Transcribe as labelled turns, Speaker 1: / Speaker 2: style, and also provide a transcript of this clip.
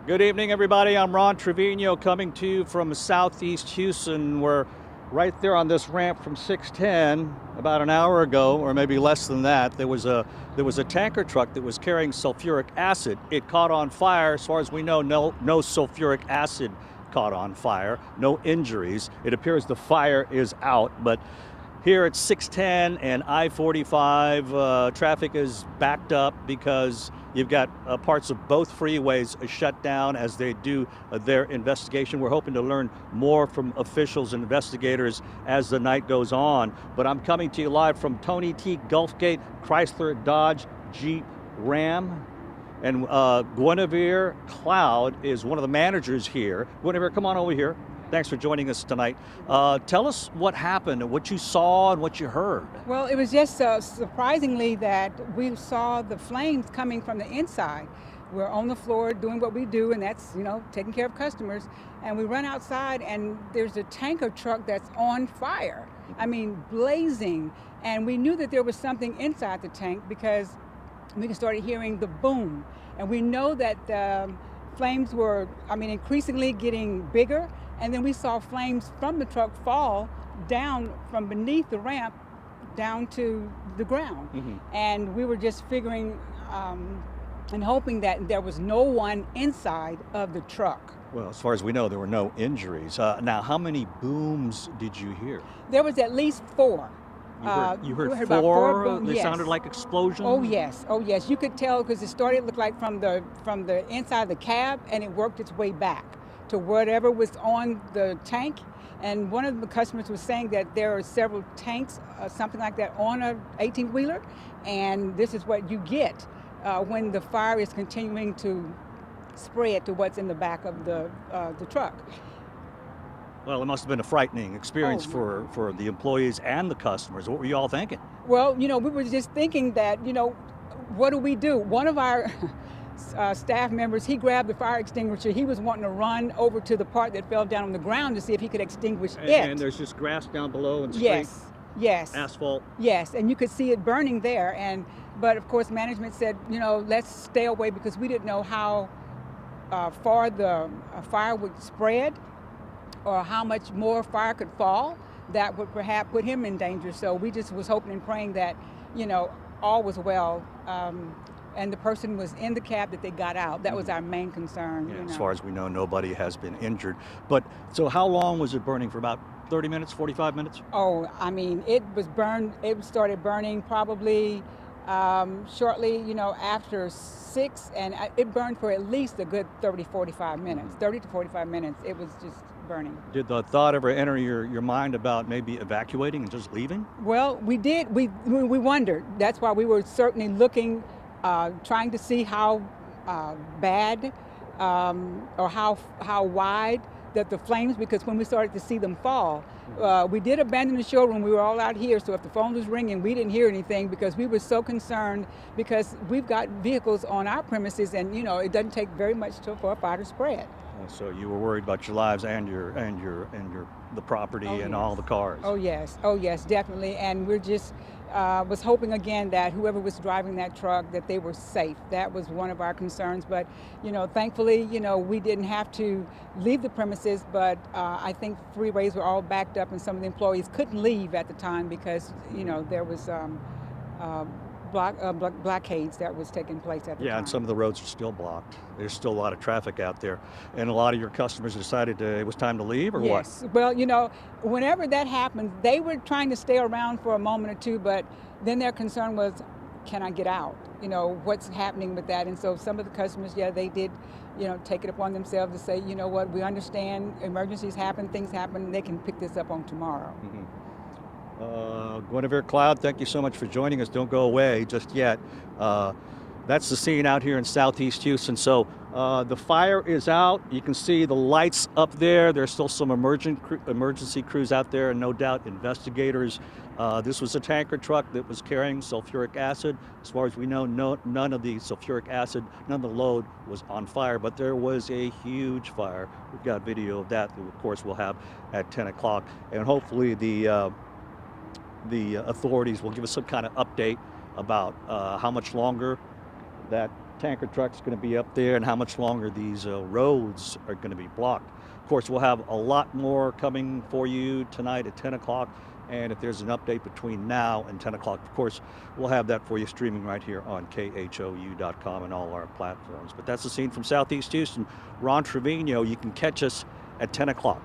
Speaker 1: Good evening, everybody. I'm Ron Treviño coming to you from southeast Houston. We're right there on this ramp from 610. About an hour ago, or maybe less than that, there was a tanker truck that was carrying sulfuric acid. It caught on fire. As far as we know, no sulfuric acid caught on fire. No injuries. It appears the fire is out, but here at 610 and I-45, traffic is backed up because you've got parts of both freeways shut down as they do their investigation. We're hoping to learn more from officials and investigators as the night goes on. But I'm coming to you live from Tony T. Gulfgate Chrysler Dodge Jeep Ram. And Guinevere Cloud is one of the managers here. Guinevere, come on over here. Thanks for joining us tonight. Tell us what happened, and what you saw and what you heard.
Speaker 2: Well, it was just surprisingly that we saw the flames coming from the inside. We're on the floor doing what we do, and that's, taking care of customers. And we run outside, and there's a tanker truck that's on fire. I mean, blazing. And we knew that there was something inside the tank because we started hearing the boom. And we know that the flames were, increasingly getting bigger. And then we saw flames from the truck fall down from beneath the ramp down to the ground. Mm-hmm. And we were just figuring and hoping that there was no one inside of the truck.
Speaker 1: Well, as far as we know, there were no injuries. Now, how many booms did you hear?
Speaker 2: There was at least 4.
Speaker 1: You heard
Speaker 2: about 4 booms.
Speaker 1: They
Speaker 2: yes.
Speaker 1: sounded like explosions?
Speaker 2: Oh yes. You could tell because it started looked like from the inside of the cab, and it worked its way back to whatever was on the tank. And one of the customers was saying that there are several tanks, something like that, on a 18-wheeler, and this is what you get when the fire is continuing to spread to what's in the back of the truck.
Speaker 1: Well, it must have been a frightening experience for the employees and the customers. What were you all thinking?
Speaker 2: Well, we were just thinking that, what do we do? One of our staff members, he grabbed the fire extinguisher. He was wanting to run over to the part that fell down on the ground to see if he could extinguish it.
Speaker 1: And there's just grass down below and straight
Speaker 2: yes,
Speaker 1: asphalt.
Speaker 2: Yes, and you could see it burning there. But of course, management said, let's stay away because we didn't know how far the fire would spread or how much more fire could fall that would perhaps put him in danger. So we just was hoping and praying that, all was well. And the person was in the cab that they got out. That was our main concern.
Speaker 1: Yeah, as far as we know, nobody has been injured. But so how long was it burning? For about 30 minutes, 45 minutes?
Speaker 2: Oh, it was burned. It started burning probably shortly, after 6, and it burned for at least a good 30 to 45 minutes. It was just burning. Did
Speaker 1: the thought ever enter your mind about maybe evacuating and just leaving?
Speaker 2: Well, we did. We wondered. That's why we were certainly looking, trying to see how bad or how wide that the flames, because when we started to see them fall, we did abandon the showroom. We were all out here, so if the phone was ringing, we didn't hear anything because we were so concerned because we've got vehicles on our premises, and it doesn't take very much for a fire to spread.
Speaker 1: So you were worried about your lives and the property and all the cars.
Speaker 2: Oh yes, definitely. And we're just was hoping again that whoever was driving that truck, that they were safe. That was one of our concerns. But thankfully, we didn't have to leave the premises. But I think freeways were all backed up, and some of the employees couldn't leave at the time because there was blockades that was taking place at the time.
Speaker 1: Yeah, and some of the roads are still blocked. There's still a lot of traffic out there. And a lot of your customers decided it was time to leave, or what?
Speaker 2: Yes. Well, whenever that happened, they were trying to stay around for a moment or two, but then their concern was, can I get out? What's happening with that? And so some of the customers, they did, take it upon themselves to say, what, we understand emergencies happen, things happen, and they can pick this up on tomorrow.
Speaker 1: Mm-hmm. Guinevere Cloud, thank you so much for joining us. Don't go away just yet. That's the scene out here in southeast Houston. So the fire is out. You can see the lights up there. There's still some emergency crews out there, and no doubt investigators. This was a tanker truck that was carrying sulfuric acid. As far as we know, none of the sulfuric acid, none of the load was on fire, but there was a huge fire. We've got video of that of course, we'll have at 10 o'clock. And hopefully the authorities will give us some kind of update about how much longer that tanker truck's going to be up there and how much longer these roads are going to be blocked. Of course, we'll have a lot more coming for you tonight at 10 o'clock. And if there's an update between now and 10 o'clock, of course, we'll have that for you streaming right here on KHOU.com and all our platforms. But that's the scene from Southeast Houston. Ron Treviño, you can catch us at 10 o'clock.